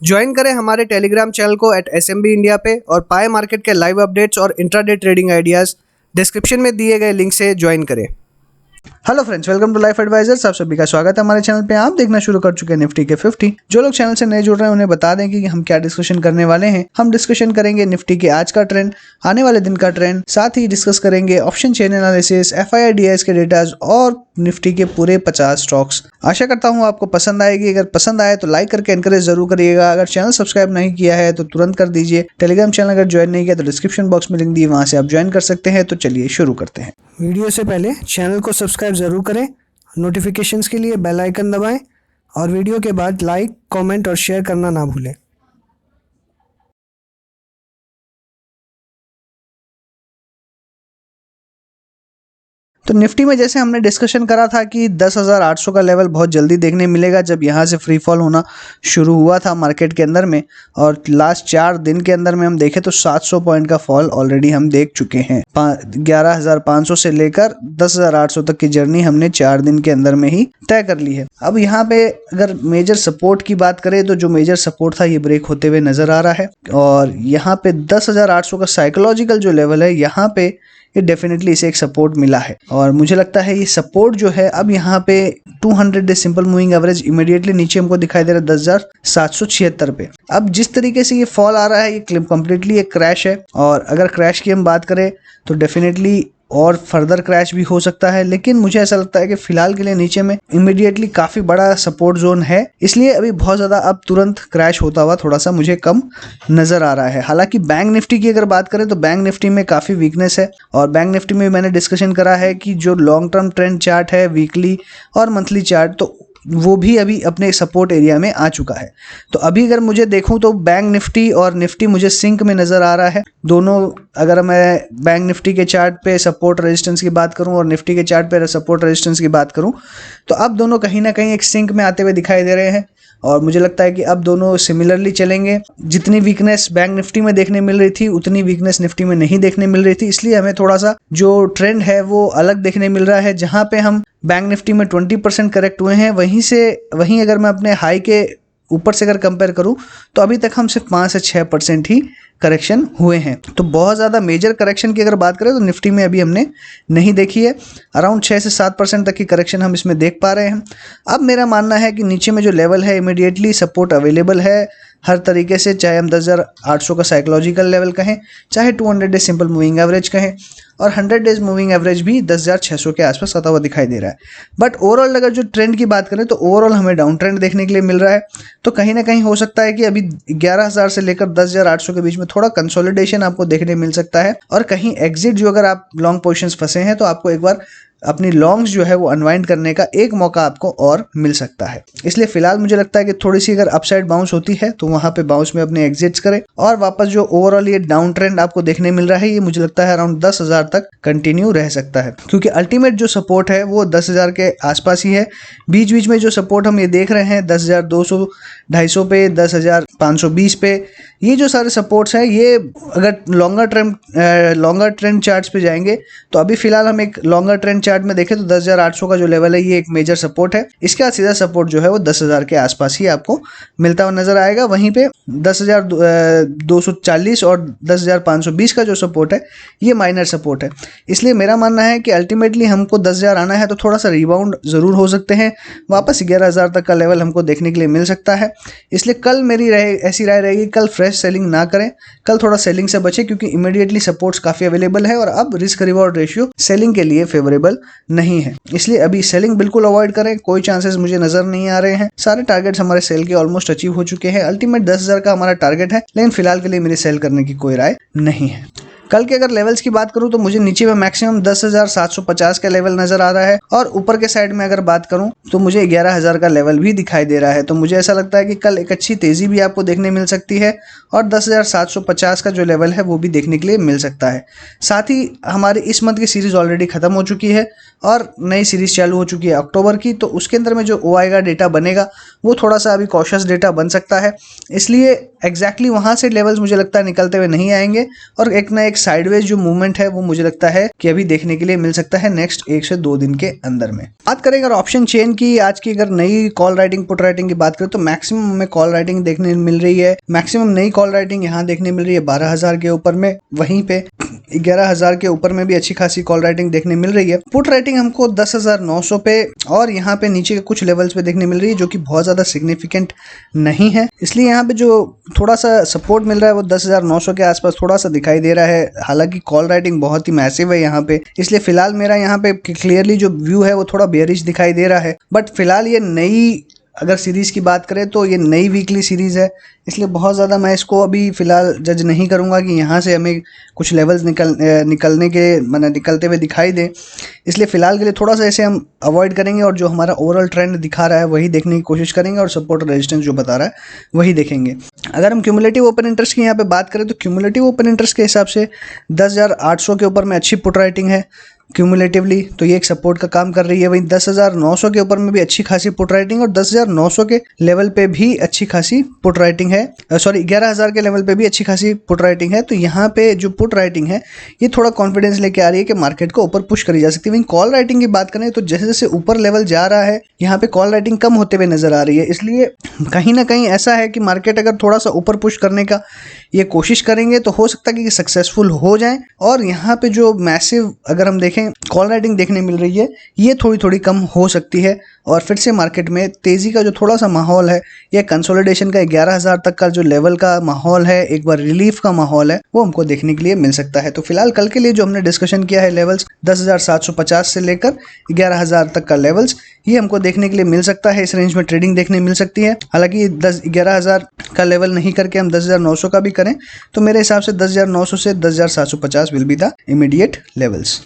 Join करें हमारे Telegram channel को @SMB इंडिया पे और पाए मार्केट के लाइव अपडेट्स और इंट्राडे ट्रेडिंग आइडियाज़ डिस्क्रिप्शन में दिए गए लिंक से ज्वाइन करें। Hello friends, welcome to Life Advisors. आप सभी का स्वागत है हमारे चैनल पे। आप देखना शुरू कर चुके हैं निफ्टी के 50। जो लोग चैनल से नए जुड़ रहे हैं उन्हें बता दें कि हम क्या डिस्कशन करने वाले हैं। हम डिस्कशन करेंगे निफ्टी के आज का ट्रेंड, आने वाले दिन का ट्रेंड, साथ ही डिस्कस करेंगे ऑप्शन चेन एनालिसिस, FII/DIs के डेटाज और निफ्टी के पूरे 50 स्टॉक्स। आशा करता हूँ आपको पसंद आएगी। अगर पसंद आए तो लाइक करके एनकरेज जरूर करिएगा। अगर चैनल सब्सक्राइब नहीं किया है तो तुरंत कर दीजिए। टेलीग्राम चैनल अगर ज्वाइन नहीं किया तो डिस्क्रिप्शन बॉक्स में लिंक दी, वहां से आप ज्वाइन कर सकते हैं। तो चलिए शुरू करते हैं। वीडियो से पहले चैनल को सब्सक्राइब जरूर करें, नोटिफिकेशंस के लिए बेल आइकन दबाएं और वीडियो के बाद लाइक, कमेंट और शेयर करना ना भूलें। तो निफ्टी में जैसे हमने डिस्कशन करा था कि 10,800 का लेवल बहुत जल्दी देखने मिलेगा, जब यहाँ से फ्री फॉल होना शुरू हुआ था मार्केट के अंदर में। और लास्ट 4 दिन के अंदर में हम देखें तो 700 पॉइंट का फॉल ऑलरेडी हम देख चुके हैं। 11,500 से लेकर 10,800 तक की जर्नी हमने 4 दिन के अंदर में ही तय कर ली है। अब यहाँ पे अगर मेजर सपोर्ट की बात करें तो जो मेजर सपोर्ट था ये ब्रेक होते हुए नजर आ रहा है। और यहाँ पे 10,800 का साइकोलॉजिकल जो लेवल है, यहाँ पे ये डेफिनेटली इसे एक सपोर्ट मिला है। और मुझे लगता है ये सपोर्ट जो है अब यहाँ पे 200 day simple moving average immediately नीचे हमको दिखाई दे रहा है 10,776 पे। अब जिस तरीके से ये फॉल आ रहा है ये कंप्लीटली एक क्रैश है। और अगर क्रैश की हम बात करें तो डेफिनेटली और फर्दर क्रैश भी हो सकता है, लेकिन मुझे ऐसा लगता है कि फिलहाल के लिए नीचे में इमीडिएटली काफी बड़ा सपोर्ट जोन है, इसलिए अभी बहुत ज्यादा अब तुरंत क्रैश होता हुआ थोड़ा सा मुझे कम नजर आ रहा है। हालांकि बैंक निफ्टी की अगर बात करें तो बैंक निफ्टी में काफी वीकनेस है। और बैंक निफ्टी में मैंने डिस्कशन करा है कि जो लॉन्ग टर्म ट्रेंड चार्ट है, वीकली और मंथली चार्ट, तो वो भी अभी अपने सपोर्ट एरिया में आ चुका है। तो अभी अगर मुझे देखूं तो बैंक निफ्टी और निफ्टी मुझे सिंक में नज़र आ रहा है। दोनों, अगर मैं बैंक निफ्टी के चार्ट पे सपोर्ट रेजिस्टेंस की बात करूं और निफ्टी के चार्ट पे सपोर्ट रेजिस्टेंस की बात करूं तो अब दोनों कहीं ना कहीं एक सिंक में आते हुए दिखाई दे रहे हैं। और मुझे लगता है कि अब दोनों सिमिलरली चलेंगे। जितनी वीकनेस बैंक निफ्टी में देखने मिल रही थी उतनी वीकनेस निफ्टी में नहीं देखने मिल रही थी, इसलिए हमें थोड़ा सा जो ट्रेंड है वो अलग देखने मिल रहा है। जहां पे हम बैंक निफ्टी में 20% करेक्ट हुए हैं, वहीं अगर मैं अपने हाई के ऊपर से अगर कंपेयर करूं तो अभी तक हम सिर्फ 5 से 6% ही करेक्शन हुए हैं। तो बहुत ज़्यादा मेजर करेक्शन की अगर बात करें तो निफ्टी में अभी हमने नहीं देखी है। अराउंड 6 से 7% तक की करेक्शन हम इसमें देख पा रहे हैं। अब मेरा मानना है कि नीचे में जो लेवल है इमीडिएटली सपोर्ट अवेलेबल है हर तरीके से, चाहे हम 10,800 का साइकोलॉजिकल लेवल कहें, चाहे 200 डे सिंपल मूविंग एवरेज कहें, और 100 डेज मूविंग एवरेज भी 10,600 के आसपास आता हुआ दिखाई दे रहा है। बट ओवरऑल अगर जो ट्रेंड की बात करें तो ओवरऑल हमें डाउन ट्रेंड देखने के लिए मिल रहा है। तो कहीं ना कहीं हो सकता है कि अभी 11,000 से लेकर 10,800 के बीच में थोड़ा कंसोलिडेशन आपको देखने मिल सकता है। और कहीं एग्जिट, जो अगर आप लॉन्ग पोजीशंस फंसे हैं तो आपको एक बार अपनी लॉन्ग्स जो है वो अनवाइंड करने का एक मौका आपको और मिल सकता है। इसलिए फिलहाल मुझे लगता है कि थोड़ी सी अगर अपसाइड बाउंस होती है तो वहां पे बाउंस में अपने एग्जिट्स करें। और वापस जो ओवरऑल ये डाउन ट्रेंड आपको देखने मिल रहा है ये मुझे लगता है अराउंड 10,000 तक कंटिन्यू रह सकता है, क्योंकि अल्टीमेट जो सपोर्ट है वो 10,000 के आसपास ही है। बीच बीच में जो सपोर्ट हम ये देख रहे हैं 10,200, 250 पे, 10,520 पे, ये जो सारे सपोर्ट्स हैं ये अगर लॉन्गर ट्रेंड चार्ट्स पे जाएंगे तो अभी फिलहाल हम एक लॉन्गर ट्रेंड चार्ट में देखें तो 10,800 का जो लेवल है ये एक मेजर सपोर्ट है। इसके बाद सीधा सपोर्ट जो है वो 10,000 के आसपास ही आपको मिलता हुआ नजर आएगा। वहीं पे 10,240 और 10,520 का जो सपोर्ट है ये माइनर सपोर्ट है। इसलिए मेरा मानना है कि अल्टीमेटली हमको 10,000 आना है तो थोड़ा सा रिबाउंड जरूर हो सकते हैं, वापस 11,000 तक का लेवल हमको देखने के लिए मिल सकता है। इसलिए कल मेरी ऐसी राय रहेगी, कल फ्रेश सेलिंग ना करें, कल थोड़ा सेलिंग से बचें, क्योंकि इमीडिएटली सपोर्ट्स काफी अवेलेबल है और अब रिस्क रिवॉर्ड रेशियो सेलिंग के लिए फेवरेबल नहीं है। इसलिए अभी सेलिंग बिल्कुल अवॉइड करें। कोई चांसेस मुझे नजर नहीं आ रहे हैं। सारे टारगेट्स हमारे सेल के ऑलमोस्ट अचीव हो चुके हैं। अल्टीमेट 10,000 का हमारा टारगेट है, लेकिन फिलहाल के लिए मेरी सेल करने की कोई राय नहीं है। कल के अगर लेवल्स की बात करूं तो मुझे नीचे में मैक्सिमम 10,750 का लेवल नजर आ रहा है और ऊपर के साइड में अगर बात करूं तो मुझे 11,000 का लेवल भी दिखाई दे रहा है। तो मुझे ऐसा लगता है कि कल एक अच्छी तेजी भी आपको देखने मिल सकती है और 10,750 का जो लेवल है वो भी देखने के लिए मिल सकता है। साथ ही हमारी इस मंथ की सीरीज ऑलरेडी खत्म हो चुकी है और नई सीरीज चालू हो चुकी है अक्टूबर की, तो उसके अंदर में जो OI का डेटा बनेगा वो थोड़ा सा अभी कॉशियस डेटा बन सकता है। इसलिए एग्जैक्टली वहां से लेवल्स मुझे लगता है निकलते हुए नहीं आएंगे और एक ना एक साइडवेज जो मूवमेंट है वो मुझे लगता है कि अभी देखने के लिए मिल सकता है नेक्स्ट 1 से 2 दिन के अंदर में। बात करें अगर ऑप्शन चेन की, आज की अगर नई कॉल राइटिंग पुट राइटिंग की बात करें तो मैक्सिमम हमें कॉल राइटिंग देखने मिल रही है, मैक्सिमम नई कॉल राइटिंग यहाँ देखने मिल रही है 12,000 के ऊपर में, वहीं पे 11,000 के ऊपर में भी अच्छी खासी कॉल राइटिंग देखने मिल रही है। पुट राइटिंग हमको 10,900 पे और यहाँ पे नीचे के कुछ लेवल्स पे देखने मिल रही है जो कि बहुत ज्यादा सिग्निफिकेंट नहीं है, इसलिए यहाँ पे जो थोड़ा सा सपोर्ट मिल रहा है वो 10,900 के आसपास थोड़ा सा दिखाई दे रहा है। हालांकि कॉल राइटिंग बहुत ही मैसिव है यहाँ पे, इसलिए फिलहाल मेरा यहाँ पे क्लियरली जो व्यू है वो थोड़ा बेयरिश दिखाई दे रहा है। बट फिलहाल ये नई अगर सीरीज की बात करें तो ये नई वीकली सीरीज है, इसलिए बहुत ज़्यादा मैं इसको अभी फ़िलहाल जज नहीं करूँगा कि यहाँ से हमें कुछ लेवल्स निकलने के निकलते हुए दिखाई दे, इसलिए फ़िलहाल के लिए थोड़ा सा ऐसे हम अवॉइड करेंगे और जो हमारा ओवरऑल ट्रेंड दिखा रहा है वही देखने की कोशिश करेंगे और सपोर्ट रेजिस्टेंस जो बता रहा है वही देखेंगे। अगर हम क्यूमुलेटिव ओपन इंटरेस्ट की यहाँ पे बात करें तो क्यूमुलेटिव ओपन इंटरेस्ट के हिसाब से 10,800 के ऊपर में अच्छी पुट राइटिंग है क्यूमुलेटिवली, तो ये एक सपोर्ट का काम कर रही है। वहीं 10,900 के ऊपर में भी अच्छी खासी पुट राइटिंग और 10,900 के लेवल पे भी अच्छी खासी पुट राइटिंग है, सॉरी 11,000 के लेवल पे भी अच्छी खासी पुट राइटिंग है। तो यहाँ पे जो पुट राइटिंग है ये थोड़ा कॉन्फिडेंस लेके आ रही है कि मार्केट को ऊपर पुश करी जा सकती है। वहीं कॉल राइटिंग की बात करें तो जैसे जैसे ऊपर लेवल जा रहा है यहाँ पे कॉल राइटिंग कम होते हुए नजर आ रही है, इसलिए कहीं ना कहीं ऐसा है कि मार्केट अगर थोड़ा सा ऊपर पुश करने का ये कोशिश करेंगे तो हो सकता है कि सक्सेसफुल हो जाए। और यहाँ पे जो मैसिव अगर हम देखें कॉल राइटिंग देखने मिल रही है ये थोड़ी थोड़ी कम हो सकती है और फिर से मार्केट में तेजी का जो थोड़ा सा माहौल है या कंसोलिडेशन का 11,000 तक का जो लेवल का माहौल है, एक बार रिलीफ का माहौल है, वो हमको देखने के लिए मिल सकता है। तो फिलहाल कल के लिए जो हमने डिस्कशन किया है लेवल्स 10,750 से लेकर 11,000 तक का लेवल्स, ये हमको देखने के लिए मिल सकता है। इस रेंज में ट्रेडिंग देखने मिल सकती है। हालांकि 11,000 का लेवल नहीं करके हम 10,900 का भी करें तो मेरे हिसाब से 10,900 से 10,750 will be the immediate levels.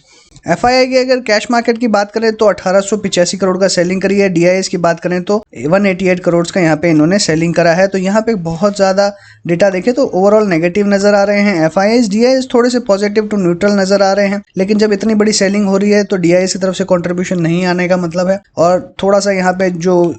FII की अगर कैश मार्केट की बात करें तो 1885 करोड़ का सेलिंग करी है। डीआईएस की बात करें तो 188 करोड़ का यहाँ पे इन्होंने सेलिंग करा है। तो यहाँ पे बहुत ज़्यादा डेटा देखे तो ओवरऑल नेगेटिव नजर आ रहे हैं। एफआईआईस डीआईएस थोड़े से पॉजिटिव टू न्यूट्रल नजर आ रहे हैं, लेकिन जब इतनी बड़ी सेलिंग हो रही है तो डीआईएस की तरफ से कॉन्ट्रीब्यूशन नहीं आने का मतलब है और थोड़ा सा यहाँ पे जो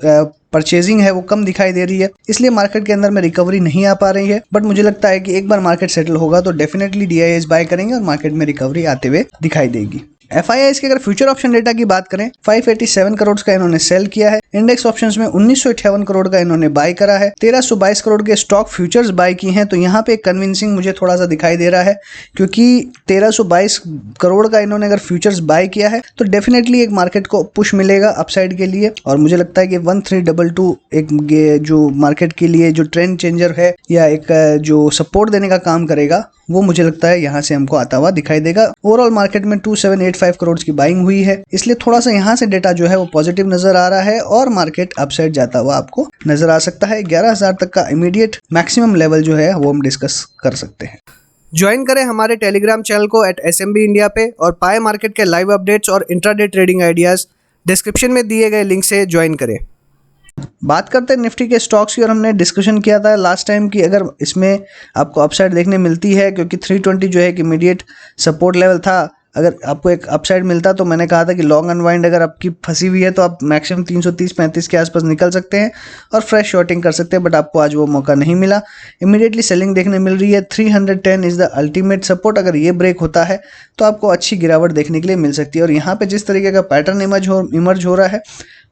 परचेजिंग है वो कम दिखाई दे रही है, इसलिए मार्केट के अंदर में रिकवरी नहीं आ पा रही है। बट मुझे लगता है कि एक बार मार्केट सेटल होगा तो डेफिनेटली डीआईएस बाय करेंगे और मार्केट में रिकवरी आते हुए दिखाई देगी। एफआईआईस के अगर फ्यूचर ऑप्शन डेटा की बात करें 587 करोड़ का इन्होंने सेल किया है। इंडेक्स ऑप्शंस में 1958 करोड़ का इन्होंने बाय करा है। 1322 करोड़ के स्टॉक फ्यूचर्स बाय की हैं। तो यहाँ पे कन्विंसिंग मुझे थोड़ा सा दिखाई दे रहा है, क्योंकि 1322 करोड़ का इन्होंने अगर फ्यूचर्स बाय किया है तो डेफिनेटली एक मार्केट को पुश मिलेगा अपसाइड के लिए। और मुझे लगता है कि 1322 एक जो मार्केट के लिए जो ट्रेंड चेंजर है या एक जो सपोर्ट देने का काम करेगा वो मुझे लगता है यहाँ से हमको आता हुआ दिखाई देगा। ओवरऑल मार्केट में 2785 करोड़ की बाइंग हुई है, इसलिए थोड़ा सा यहाँ से डेटा जो है वो पॉजिटिव नजर आ रहा है और मार्केट अपसाइड जाता हुआ आपको नजर आ सकता है। 11,000 तक का इमीडिएट मैक्सिमम लेवल जो है वो हम डिस्कस कर सकते हैं। ज्वाइन करें हमारे टेलीग्राम चैनल को @SMB इंडिया पे और पाए मार्केट के लाइव अपडेट्स और इंट्राडे ट्रेडिंग आइडियाज डिस्क्रिप्शन में दिए गए लिंक से ज्वाइन करें। बात करते हैं निफ्टी के स्टॉक्स की और हमने डिस्कशन किया था लास्ट टाइम कि अगर इसमें आपको अपसाइड देखने मिलती है, क्योंकि 320 जो है कि इमीडिएट सपोर्ट लेवल था, अगर आपको एक अपसाइड मिलता तो मैंने कहा था कि लॉन्ग अनवाइंड अगर आपकी फंसी हुई है तो आप मैक्सिमम 330-35 के आसपास निकल सकते हैं और फ्रेश शॉर्टिंग कर सकते हैं, बट आपको आज वो मौका नहीं मिला। इमीडिएटली सेलिंग देखने मिल रही है। 310 इज़ द अल्टीमेट सपोर्ट, अगर ये ब्रेक होता है तो आपको अच्छी गिरावट देखने के लिए मिल सकती है। और यहाँ पे जिस तरीके का पैटर्न इमर्ज हो रहा है,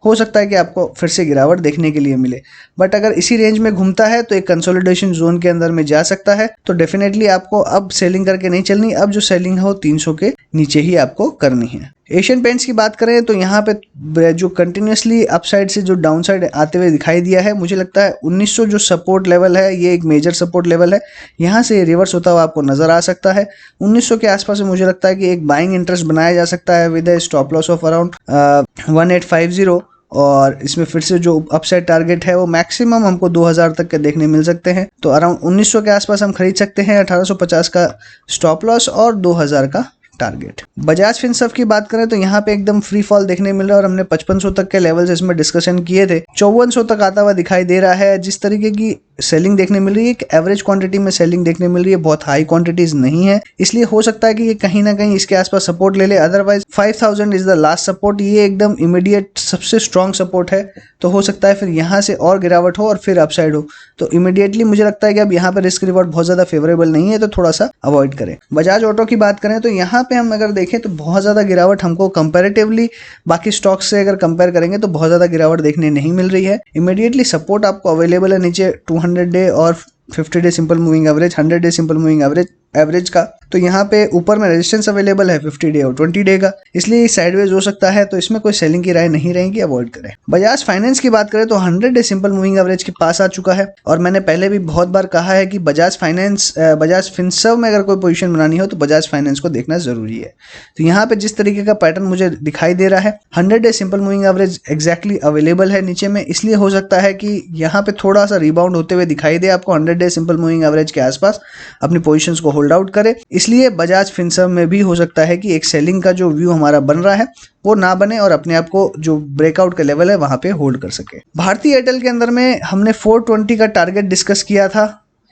हो सकता है कि आपको फिर से गिरावट देखने के लिए मिले। बट अगर इसी रेंज में घूमता है तो एक कंसोलिडेशन जोन के अंदर में जा सकता है। तो डेफिनेटली आपको अब सेलिंग करके नहीं चलनी, अब जो सेलिंग है वो 300 के नीचे ही आपको करनी है। एशियन पेंट्स की बात करें तो यहाँ पे जो कंटिन्यूसली अपसाइड से जो डाउनसाइड आते हुए दिखाई दिया है, मुझे लगता है 1900 जो सपोर्ट लेवल है ये एक मेजर सपोर्ट लेवल है। यहाँ से रिवर्स होता हुआ आपको नजर आ सकता है। 1900 के आसपास मुझे लगता है कि एक बाइंग इंटरेस्ट बनाया जा सकता है with A stop loss of around 1850 और इसमें फिर से जो अपसाइड टारगेट है वो मैक्सिमम हमको 2000 तक के देखने मिल सकते हैं। तो अराउंड 1900 के आसपास हम खरीद सकते हैं, 1850 का स्टॉप लॉस और 2000 का टारगेट। बजाज फिनसर्व की बात करें तो यहाँ पे एकदम फ्री फॉल देखने मिल रहा है और हमने 5500 तक के लेवल्स इसमें डिस्कशन किए थे, 5400 तक आता हुआ दिखाई दे रहा है। जिस तरीके की सेलिंग देखने मिल रही है, एक एवरेज क्वांटिटी में सेलिंग देखने मिल रही है, बहुत हाई क्वांटिटीज नहीं है, इसलिए हो सकता है कि ये कहीं ना कहीं इसके आसपास सपोर्ट ले ले। Otherwise 5000 is the last support, ये एकदम इमीडिएट सबसे स्ट्रॉन्ग सपोर्ट है। तो हो सकता है फिर यहाँ से और गिरावट हो और फिर अपसाइड हो, तो इमीडिएटली मुझे लगता है कि अब यहाँ पे रिस्क रिवॉर्ड बहुत ज्यादा फेवरेबल नहीं है, तो थोड़ा सा अवॉइड करें। बजाज ऑटो की बात करें तो यहाँ पे हम अगर देखें तो बहुत ज्यादा गिरावट हमको कंपैरेटिवली बाकी स्टॉक्स से अगर कंपेयर करेंगे तो बहुत ज्यादा गिरावट देखने नहीं मिल रही है। इमीडिएटली सपोर्ट आपको अवेलेबल है नीचे 200 डे और 50 day simple moving average, 100 day simple moving average का। तो यहाँ पे ऊपर में रेजिस्टेंस अवेलेबल है 50 डे और 20 डे का, इसलिए साइडवेज हो सकता है, तो इसमें कोई सेलिंग की राय नहीं रहेगी, अवॉइड करें। बजाज फाइनेंस की बात करें तो 100 डे सिंपल मूविंग एवरेज के पास आ चुका है और मैंने पहले भी बहुत बार कहा है कि बजाज फिनसर्व में अगर कोई पोजीशन बनानी हो तो बजाज फाइनेंस को देखना जरूरी है। तो यहाँ पे जिस तरीके का पैटर्न मुझे दिखाई दे रहा है, 100 day simple moving average exactly available है नीचे में, इसलिए हो सकता है कि यहाँ पे थोड़ा सा रिबाउंड होते हुए दिखाई दे आपको 100 डे सिंपल मूविंग एवरेज के आसपास, अपनी पोजीशंस को होल्ड आउट करे। इसलिए बजाज फिनसर्व में भी हो सकता है कि एक सेलिंग का जो व्यू हमारा बन रहा है वो ना बने और अपने आप को जो ब्रेकआउट का लेवल है वहां पे होल्ड कर सके। भारतीय एयरटेल के अंदर में हमने 420 का टारगेट डिस्कस किया था,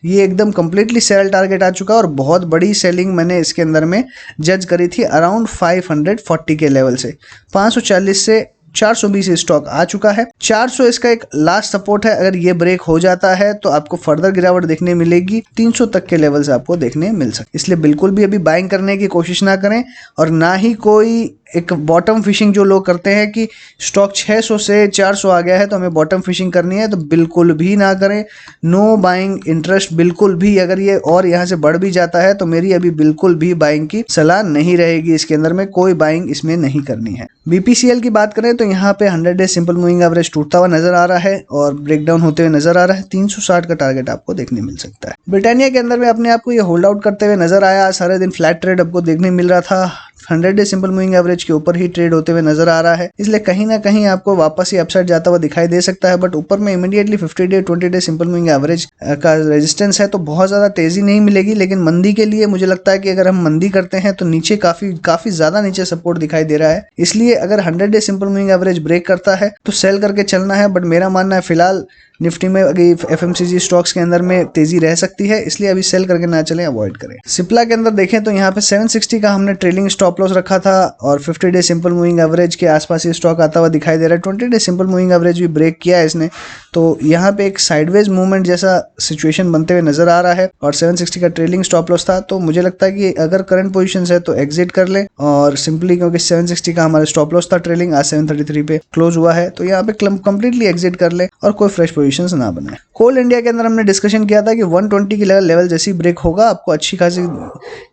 ये एकदम कंप्लीटली सेल टारगेट आ चुका है और बहुत बड़ी सेलिंग मैंने इसके अंदर में जज करी थी अराउंड 540 के लेवल से। 540 से 420 स्टॉक आ चुका है, 400 इसका एक लास्ट सपोर्ट है। अगर ये ब्रेक हो जाता है तो आपको फर्दर गिरावट देखने मिलेगी, 300 तक के लेवल्स आपको देखने मिल सकते, इसलिए बिल्कुल भी अभी बाइंग करने की कोशिश ना करें और ना ही कोई एक बॉटम फिशिंग जो लोग करते हैं कि स्टॉक 600 से 400 आ गया है तो हमें बॉटम फिशिंग करनी है, तो बिल्कुल भी ना करें। नो बाइंग इंटरेस्ट बिल्कुल भी। अगर ये और यहाँ से बढ़ भी जाता है तो मेरी अभी बिल्कुल भी बाइंग की सलाह नहीं रहेगी, इसके अंदर में कोई बाइंग इसमें नहीं करनी है। बीपीसीएल की बात करें तो यहाँ पे 100 डे सिंपल मूविंग एवरेज टूटता हुआ नजर आ रहा है और ब्रेकडाउन होते हुए नजर आ रहा है, 360 का टारगेट आपको देखने मिल सकता है। ब्रिटानिया के अंदर में अपने आप को ये होल्ड आउट करते हुए नजर आया, सारे दिन फ्लैट ट्रेड आपको देखने मिल रहा था, 100 डे सिंपल मूविंग एवरेज के ऊपर ही ट्रेड होते हुए नजर आ रहा है, इसलिए कहीं ना कहीं आपको वापस ही अपसाइड जाता हुआ दिखाई दे सकता है। बट ऊपर में immediately 50 day 20 day simple moving average का रेजिस्टेंस है, तो बहुत ज्यादा तेजी नहीं मिलेगी, लेकिन मंदी के लिए मुझे लगता है कि अगर हम मंदी करते हैं तो नीचे काफी ज्यादा नीचे सपोर्ट दिखाई दे रहा है, इसलिए अगर 100 day simple moving average break करता है तो सेल करके चलना है। बट मेरा मानना है फिलहाल निफ्टी में एफएमसीजी स्टॉक्स के अंदर में तेजी रह सकती है, इसलिए अभी सेल करके ना चलें, अवॉइड करें। सिप्ला के अंदर देखें तो यहाँ पे 760 का हमने ट्रेलिंग स्टॉप लॉस रखा था और 50 डे सिंपल मूविंग एवरेज के आसपास ये स्टॉक आता हुआ दिखाई दे रहा है। 20 डे सिंपल मूविंग एवरेज भी ब्रेक किया है इसने, तो यहाँ पे एक साइडवेज मूवमेंट जैसा सिचुएशन बनते हुए नजर आ रहा है और 760 का ट्रेलिंग स्टॉप लॉस था, तो मुझे लगता है कि अगर करंट पोजीशन है तो एग्जिट कर ले, और सिंपली क्योंकि 760 का हमारा स्टॉप लॉस था ट्रेलिंग, आज 733 पे क्लोज हुआ है, तो यहाँ पे कंप्लीटली एग्जिट कर ले और कोई फ्रेश पोजीशंस ना बनाए। कोल इंडिया के अंदर हमने डिस्कशन किया था कि 120 की लेवल जैसे ही ब्रेक होगा आपको अच्छी खासी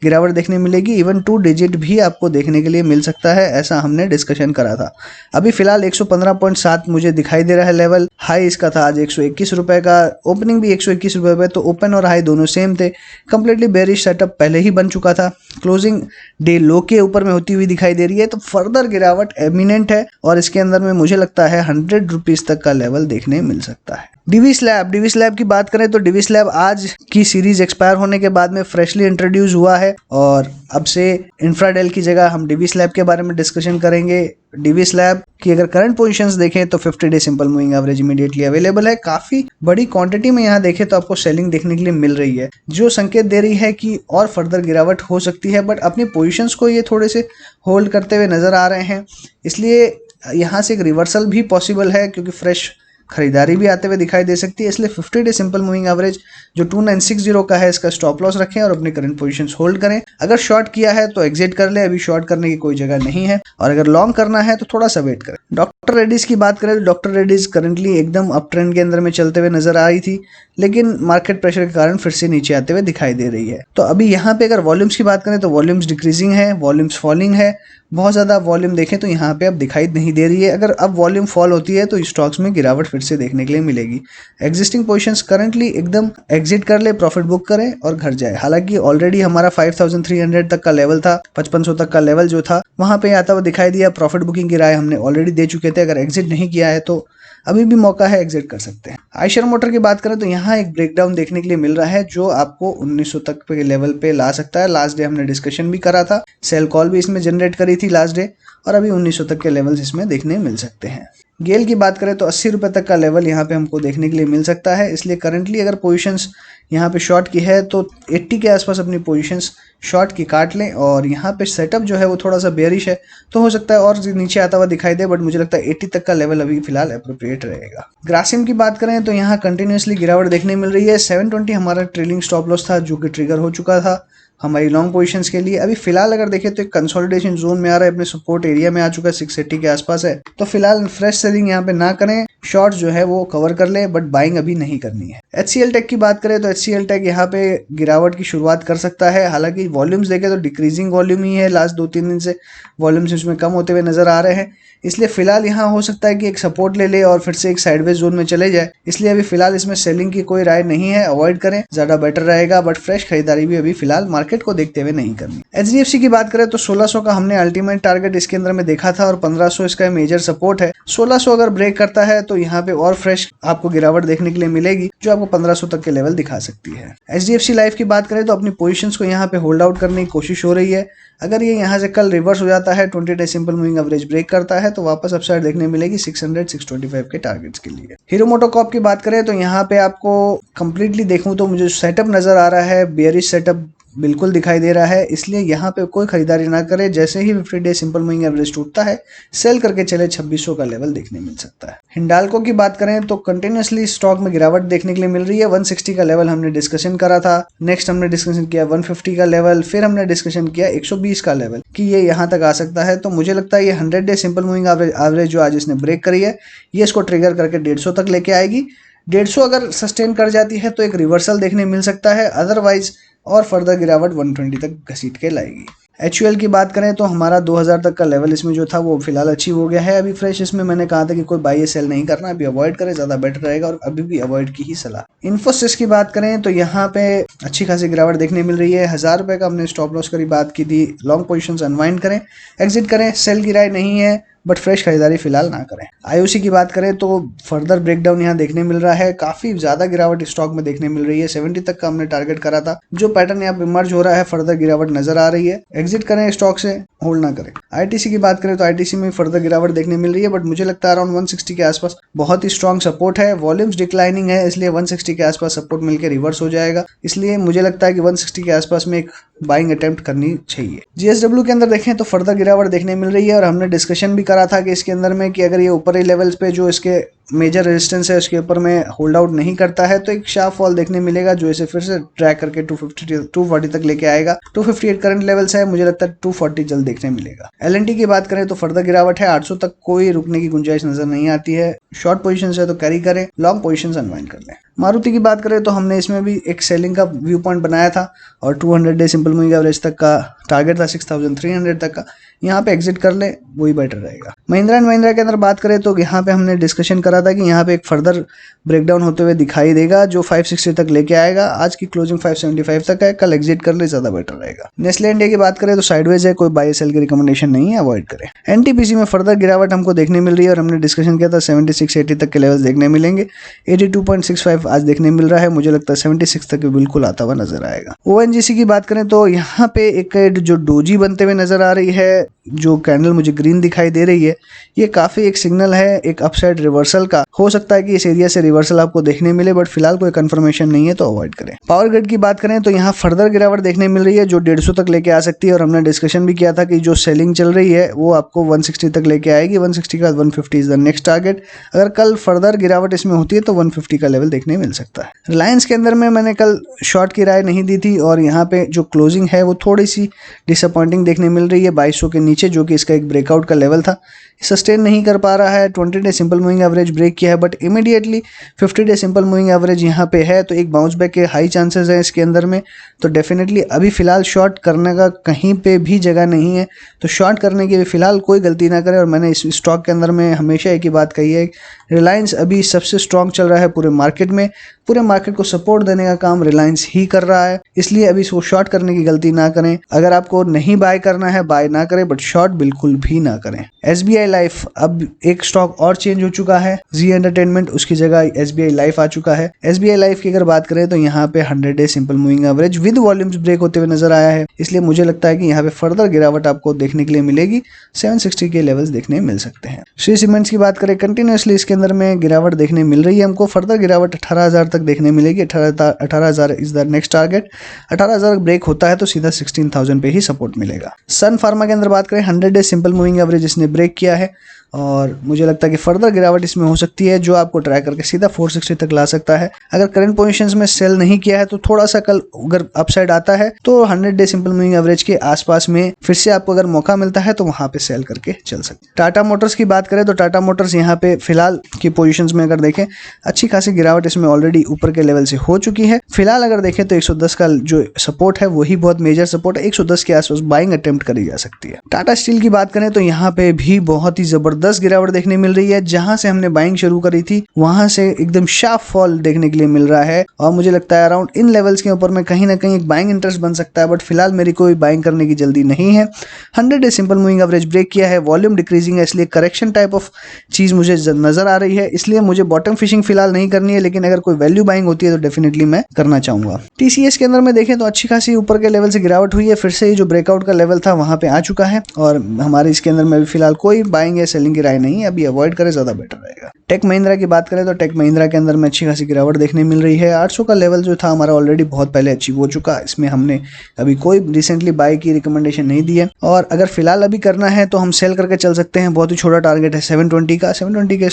गिरावट देखने मिलेगी, इवन 2 डिजिट भी आपको देखने के लिए मिल सकता है, ऐसा हमने डिस्कशन करा था। अभी फिलहाल 115.7 मुझे दिखाई दे रहा है लेवल, हाई इसका था आज 121 रुपए का, ओपनिंग भी 121 रुपए पे, तो ओपन और हाई दोनों सेम थे। कंप्लीटली बेरिश सेटअप पहले ही बन चुका था, क्लोजिंग डे लो के ऊपर में होती हुई दिखाई दे रही है, तो फर्दर गिरावट एमिनेंट है और इसके अंदर में मुझे लगता है 100 रुपीज तक का लेवल देखने मिल सकता है। डिवी स्लैब की बात करें तो डिवी स्लैब आज की सीरीज एक्सपायर होने के बाद में फ्रेशली इंट्रोड्यूस हुआ है और अब से इंफ्राडेल की जगह हम डिवी स्लैब के बारे में डिस्कशन करेंगे। डिवी स्लैब की अगर करंट पोजीशंस देखें तो 50 day simple moving average immediately available है, काफी बड़ी क्वांटिटी में यहाँ देखें तो आपको सेलिंग देखने के लिए मिल रही है, जो संकेत दे रही है कि और फर्दर गिरावट हो सकती है, बट अपनी पोजीशंस को ये थोड़े से होल्ड करते हुए नजर आ रहे हैं, इसलिए यहाँ से एक रिवर्सल भी पॉसिबल है क्योंकि फ्रेश खरीदारी भी आते हुए दिखाई दे सकती है, इसलिए 50 डे सिंपल मूविंग एवरेज जो 2960 का है इसका स्टॉप लॉस रखें और अपने करंट पोजीशंस होल्ड करें। अगर शॉर्ट किया है तो एग्जिट कर ले, अभी शॉर्ट करने की कोई जगह नहीं है, और अगर लॉन्ग करना है तो थोड़ा सा वेट करें। डॉक्टर रेड्डीज की बात करें तो डॉक्टर रेड्डीज करंटली एकदम अप ट्रेंड के अंदर में चलते हुए नजर आ रही थी, लेकिन मार्केट प्रेशर के कारण फिर से नीचे आते हुए दिखाई दे रही है। तो अभी यहाँ पे अगर वॉल्यूम्स की बात करें तो वॉल्यूम्स डिक्रीजिंग है, वॉल्यूम्स फॉलिंग है, बहुत ज़्यादा वॉल्यूम देखें तो यहाँ पे अब दिखाई नहीं दे रही है। अगर अब वॉल्यूम फॉल होती है तो स्टॉक्स में गिरावट फिर से देखने के लिए मिलेगी। एग्जिस्टिंग पोजीशंस करंटली एकदम एग्जिट कर ले, प्रॉफिट बुक करें और घर जाए। हालांकि ऑलरेडी हमारा 5300 तक का लेवल था, 5500 तक का लेवल जो था वहाँ पे आता हुआ दिखाई दिया, प्रॉफिट बुकिंग की राय हमने ऑलरेडी दे चुके थे। अगर एग्जिट नहीं किया है तो अभी भी मौका है, एग्जिट कर सकते हैं। आयशर मोटर की बात करें तो यहाँ एक ब्रेकडाउन देखने के लिए मिल रहा है जो आपको 1900 तक के लेवल पे ला सकता है। लास्ट डे हमने डिस्कशन भी करा था, सेल कॉल भी इसमें जनरेट करी थी लास्ट डे, और अभी 1900 तक के लेवल्स इसमें देखने मिल सकते हैं। गेल की बात करें तो 80 रुपये तक का लेवल यहाँ पे हमको देखने के लिए मिल सकता है, इसलिए करंटली अगर पोजीशंस यहाँ पे शॉर्ट की है तो 80 के आसपास अपनी पोजीशंस शॉर्ट की काट लें। और यहाँ पे सेटअप जो है वो थोड़ा सा बेयरिश है, तो हो सकता है और नीचे आता हुआ दिखाई दे, बट मुझे लगता है 80 तक का लेवल अभी फिलहाल अप्रोप्रिएट रहेगा। ग्रासिम की बात करें तो यहाँ कंटिन्यूसली गिरावट देखने मिल रही है। 720 हमारा ट्रेलिंग स्टॉप लॉस था जो कि ट्रिगर हो चुका था हमारी लॉन्ग पोजीशंस के लिए। अभी फिलहाल अगर देखें तो एक कंसोलिडेशन जोन में आ रहा है, अपने सपोर्ट एरिया में आ चुका है, 680 के आसपास है। तो फिलहाल फ्रेश सेलिंग यहाँ पे ना करें, शॉर्ट्स जो है वो कवर कर ले, बट बाइंग अभी नहीं करनी है। HCL टेक की बात करें तो HCL टेक यहाँ पे गिरावट की शुरुआत कर सकता है। हालांकि वॉल्यूम्स देखें तो डिक्रीजिंग वॉल्यूम ही है, लास्ट 2-3 दिन से वॉल्यूम्स इसमें कम होते हुए नजर आ रहे हैं, इसलिए फिलहाल यहाँ हो सकता है कि एक सपोर्ट ले ले और फिर से एक साइडवेज जोन में चले जाए। इसलिए अभी फिलहाल इसमें सेलिंग की कोई राय नहीं है, अवॉइड करें, ज्यादा बेटर रहेगा। बट फ्रेश खरीदारी भी अभी फिलहाल मार्केट को देखते हुए नहीं करनी। HDFC की बात करें तो 1600 का हमने अल्टीमेट टारगेट इसके अंदर में देखा था और 1500 इसका मेजर सपोर्ट है। 1600 अगर ब्रेक करता है तो यहाँ पे और फ्रेश आपको गिरावट देखने के लिए मिलेगी जो आपको 1500 तक के लेवल दिखा सकती है। HDFC लाइफ की बात करें तो अपनी पोजीशंस को यहाँ पे होल्ड आउट करने की कोशिश हो रही है। अगर ये यहाँ से कल रिवर्स हो जाता है, 20 day simple moving average break करता है, तो वापस अपसाइड देखने मिलेगी 600-625 के टारगेट्स के लिए। हीरो मोटोकॉर्प की बात करें तो यहाँ पे आपको कंप्लीटली देखूं तो मुझे सेटअप नजर आ रहा है, बेयरिश सेटअप बिल्कुल दिखाई दे रहा है, इसलिए यहाँ पे कोई खरीदारी ना करें। जैसे ही 50 डे सिंपल मूविंग एवरेज टूटता है, सेल करके चले, 2600 का लेवल देखने मिल सकता है। हिंडाल्को की बात करें तो कंटिन्यूसली स्टॉक में गिरावट देखने के लिए मिल रही है। 160 का लेवल हमने डिस्कशन करा था, नेक्स्ट हमने डिस्कशन किया 150 का लेवल, फिर हमने डिस्कशन किया 120 का लेवल कि ये यहाँ तक आ सकता है। तो मुझे लगता है ये 100 डे सिंपल मूविंग एवरेज जो आज इसने ब्रेक करी है, ये इसको ट्रिगर करके 150 तक लेके आएगी। 150 अगर सस्टेन कर जाती है तो एक रिवर्सल देखने मिल सकता है, अदरवाइज और फर्दर गिरावट 120 तक घसीट के लाएगी। HUL की बात करें तो हमारा 2000 तक का लेवल इसमें जो था वो फिलहाल अचीव हो गया है। अभी फ्रेश इसमें मैंने कहा था कि कोई बाई या सेल नहीं करना, अभी अवॉइड करें, ज़्यादा बेटर रहेगा, और अभी भी अवॉइड की ही सलाह। इन्फोसिस की बात करें तो यहाँ पे अच्छी खासी गिरावट देखने मिल रही है। 1000 रुपये का हमने स्टॉप लॉस की बात की थी, लॉन्ग पोजिशन अनवाइंड करें, एग्जिट करें, सेल की राय नहीं है, बट फ्रेश खरीदारी फिलहाल ना करें। IOC की बात करें तो फर्दर ब्रेकडाउन यहाँ देखने मिल रहा है, काफी ज्यादा गिरावट स्टॉक में देखने मिल रही है। 70 तक का हमने टारगेट करा था, जो पैटर्न यहाँ पे इमर्ज हो रहा है, फर्दर गिरावट नजर आ रही है, एग्जिट करें स्टॉक से, होल्ड ना करें। ITC की बात करें तो ITC में फर्दर गिरावट देखने मिल रही है, बट मुझे लगता है अराउंड 160 के आसपास बहुत ही स्ट्रॉन्ग सपोर्ट है। वॉल्यूम्स डिक्लाइनिंग है, इसलिए 160 के आसपास सपोर्ट मिलकर रिवर्स हो जाएगा, इसलिए मुझे लगता है कि 160 के आसपास में एक बाइंग अटेम्प्ट करनी चाहिए। GSW के अंदर देखें तो फर्दर गिरावट देखने मिल रही है, और हमने डिस्कशन भी करा था कि इसके अंदर में कि अगर ये ऊपरी लेवल्स पे जो इसके मेजर रेजिस्टेंस है उसके ऊपर में होल्ड आउट नहीं करता है तो एक शार्प फॉल देखने मिलेगा, जो इसे फिर से ट्रैक करके 240 तक लेके आएगा। 258 करंट लेवल्स है, मुझे लगता है 240 जल्द देखने मिलेगा। LNT की बात करें तो फर्दर गिरावट है, 800 तक कोई रुकने की गुंजाइश नजर नहीं आती है। शॉर्ट पोजीशन है तो कैरी करें, लॉन्ग पोजीशन अनवाइंड कर लें। मारुति की बात करें तो हमने इसमें भी एक सेलिंग का व्यू पॉइंट बनाया था, और 200 डे सिंपल मूविंग एवरेज तक का टारगेट था 6300 तक का, यहाँ पे एग्जिट कर ले, वही बेटर रहेगा। महिंद्रा एंड महिंद्रा के अंदर बात करें तो यहाँ पे हमने डिस्कशन करा था कि यहाँ पे एक फर्दर ब्रेकडाउन होते हुए दिखाई देगा, जो 560 तक लेके आएगा। आज की क्लोजिंग 575 तक है, कल एग्जिट कर ले, ज्यादा बेटर रहेगा। नेस्ले इंडिया की बात करें तो साइडवेज है, कोई बाय सेल की रिकमेंडेशन नहीं है, अवॉइड करें। NTPC में फर्दर गिरावट हमको देखने मिल रही है, और हमने डिस्कशन किया था 76-80 तक के लेवल देखने मिलेंगे। 82.65 आज देखने मिल रहा है, मुझे लगता है 76 तक बिल्कुल आता हुआ नजर आएगा। ONGC की बात करें तो यहाँ पे एक जो डोजी बनते हुए नजर आ रही है, जो कैंडल मुझे ग्रीन दिखाई दे रही है, ये काफी एक सिग्नल है एक अपसाइड रिवर्सल का। हो सकता है कि इस एरिया से रिवर्सल आपको देखने मिले, बट फिलहाल कोई कंफर्मेशन नहीं है, तो अवॉइड करें। पावर ग्रिड की बात करें तो यहाँ फर्दर गिरावट देखने मिल रही है, जो 150 तक लेके आ सकती है, और हमने डिस्कशन भी किया था कि जो सेलिंग चल रही है वो आपको 160 तक लेके आएगी। 160 के बाद 150 इज द नेक्स्ट टारगेट। अगर कल फर्दर गिरावट इसमें होती है तो 150 का लेवल देखने मिल सकता है। रिलायंस के अंदर में मैंने कल शॉर्ट की राय नहीं दी थी, और यहाँ पे जो क्लोजिंग है वो थोड़ी सी डिसअपॉइंटिंग देखने मिल रही है 2200 के नीचे, जो कि इसका एक ब्रेकआउट का लेवल था, सस्टेन नहीं कर पा रहा है। 20 day simple moving average break किया है, but immediately 50 day simple moving average यहाँ पे है, तो एक बाउंस बैक के हाई चांसेस हैं इसके अंदर में। तो डेफिनेटली अभी फिलहाल शॉर्ट करने का कहीं पे भी जगह नहीं है, तो शॉर्ट करने की फिलहाल कोई गलती ना करें। और मैंने इस स्टॉक के अंदर में हमेशा एक ही बात कही है, रिलायंस अभी सबसे स्ट्रॉन्ग चल रहा है पूरे मार्केट में, पूरे मार्केट को सपोर्ट देने का काम रिलायंस ही कर रहा है, इसलिए अभी इसको शॉर्ट करने की गलती ना करें। अगर आपको नहीं बाय करना है बाय ना करें, बट शॉर्ट बिल्कुल भी ना करें। SBI लाइफ अब एक स्टॉक और चेंज हो चुका है, जी एंटरटेनमेंट उसकी जगह SBI लाइफ आ चुका है। SBI लाइफ की अगर बात करें तो यहाँ पे 100 day simple moving average with volumes break होते हुए नजर आया है, इसलिए मुझे लगता है कि यहाँ पे फर्दर गिरावट आपको देखने के लिए मिलेगी, 760 के लेवल्स देखने मिल सकते हैं। श्री सीमेंट्स की बात करें, कंटिन्यूसली इसके अंदर में गिरावट देखने मिल रही है हमको, फर्दर गिरावट 18,000 तक देखने मिलेगी। 18,000 is the next target. 18,000 break होता है तो सीधा 16,000 पे ही सपोर्ट मिलेगा। सन फार्मा के अंदर बात करें, 100 डे सिंपल मूविंग एवरेज इसने ब्रेक किया है और मुझे लगता है कि फर्दर गिरावट इसमें हो सकती है, जो आपको ट्रैक करके सीधा 460 तक ला सकता है। अगर करंट पोजीशंस में सेल नहीं किया है तो थोड़ा सा कल अगर अपसाइड आता है तो 100 डे सिंपल मूविंग एवरेज के आसपास में फिर से आपको अगर मौका मिलता है तो वहां पे सेल करके चल सकते हैं। टाटा मोटर्स की बात करें तो टाटा मोटर्स यहाँ पे फिलहाल की पोजीशंस में अगर देखें, अच्छी खासी गिरावट इसमें ऑलरेडी ऊपर के लेवल से हो चुकी है। फिलहाल अगर देखें तो 110 का जो सपोर्ट है वही बहुत मेजर सपोर्ट है, 110 के आसपास बाइंग अटेम्प्ट करी जा सकती है। टाटा स्टील की बात करें तो यहाँ पे भी बहुत ही जबरदस्त गिरावट देखने मिल रही है, जहां से हमने बाइंग शुरू करी थी वहां से एकदम शार्प फॉल देखने के लिए मिल रहा है और मुझे लगता है अराउंड इन लेवल्स के ऊपर में कहीं ना कहीं एक बाइंग इंटरेस्ट बन सकता है, बट फिलहाल मेरी कोई बाइंग करने की जल्दी नहीं है। 100 day simple moving average break किया है, वॉल्यूम डिक्रीजिंग है, इसलिए करेक्शन टाइप ऑफ चीज मुझे नजर आ रही है, इसलिए मुझे बॉटम फिशिंग फिलहाल नहीं करनी है, लेकिन अगर कोई वैल्यू बाइंग होती है तो डेफिनेटली मैं करना चाहूंगा। TCS के अंदर में देखें तो अच्छी खासी ऊपर के लेवल से गिरावट हुई है, फिर से जो ब्रेकआउट का लेवल था वहां पे आ चुका है और हमारे इसके अंदर में भी फिलहाल कोई बाइंग या सेलिंग की राय नहीं है, अभी अवॉइड करें ज्यादा बेटर रहेगा। टेक महिंद्रा की बात करें तो टेक महिंद्रा के अंदर में अच्छी खासी गिरावट देखने मिल रही है। 800 का लेवल जो था हमारा ऑलरेडी बहुत पहले अचीव हो चुका, इसमें हमने अभी कोई रिसेंटली बाय की रिकमेंडेशन नहीं दी है और अगर फिलहाल अभी करना है तो हम सेल करके चल सकते हैं। बहुत ही छोटा टारगेट है 720 का, 720 के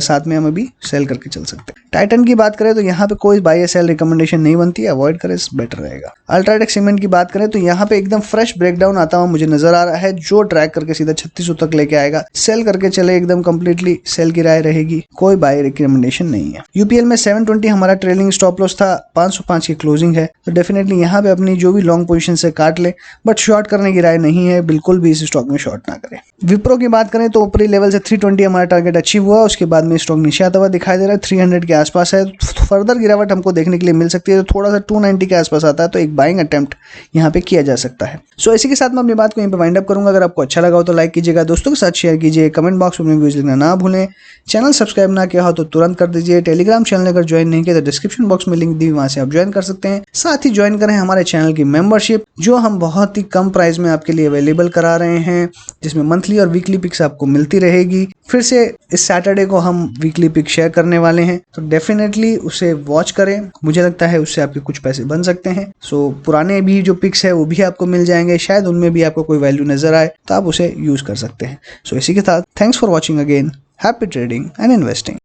साथ में हम अभी सेल करके चल सकते हैं। टाइटन की बात करें तो यहाँ पे कोई बाय या सेल रिकमेंडेशन नहीं बनती है, अवॉइड करें बेटर रहेगा। अल्ट्राटेक सीमेंट की बात करें तो यहाँ पे एकदम फ्रेश ब्रेकडाउन आता हुआ मुझे नजर आ रहा है, जो ट्रैक करके सीधा 3600 तक लेके आएगा। सेल करके चले, एकदम कंप्लीटली सेल की राय रहेगी, कोई बाय रिकमेंडेशन नहीं है। यूपीएल में 720 हमारा ट्रेलिंग स्टॉप लॉस था, 505 की क्लोजिंग है, तो डेफिनेटली यहाँ पे अपनी जो भी लॉन्ग पोजीशन से काट ले, बट शॉर्ट करने की राय नहीं है, बिल्कुल भी इस स्टॉक में शॉर्ट ना करें। विप्रो की बात करें तो ऊपरी लेवल से 320 हमारा टारगेट अचीव हुआ, उसके बाद में स्टॉक नीचे आता हुआ दिखाई दे रहा है, 300 के आसपास है, फर्दर गिरावट हमको देखने के लिए मिल सकती है, तो थोड़ा सा 290 के आसपास आता है तो एक बाइंग अटेम्प्ट यहाँ पे किया जा सकता है। सो इसी के साथ मैं अपनी बात को यहीं पे वाइंड अप करूंगा। अगर आपको अच्छा लगा हो तो लाइक कीजिएगा, दोस्तों के साथ शेयर कीजिए, कमेंट बॉक्स में अपने व्यूज लिखना ना भूलें, चैनल सब्सक्राइब ना किया हो तो तुरंत कर दीजिए, टेलीग्राम चैनल अगर ज्वाइन नहीं किया तो डिस्क्रिप्शन बॉक्स में लिंक दी, वहां से आप ज्वाइन कर सकते हैं। साथ ही ज्वाइन करें हमारे चैनल की मेंबरशिप, जो हम बहुत ही कम प्राइस में आपके लिए अवेलेबल करा रहे हैं, जिसमें मंथली और वीकली पिक्स आपको मिलती रहेगी। फिर से इस सैटरडे को हम वीकली पिक शेयर करने वाले हैं, तो डेफिनेटली उसे वॉच करें, मुझे लगता है उससे आपके कुछ पैसे बन सकते हैं। सो पुराने भी जो पिक्स है वो भी आपको मिल जाएंगे, शायद उनमें भी आपको कोई वैल्यू नजर आए तो आप उसे यूज कर सकते हैं। सो इसी के साथ thanks for watching again, happy trading and investing.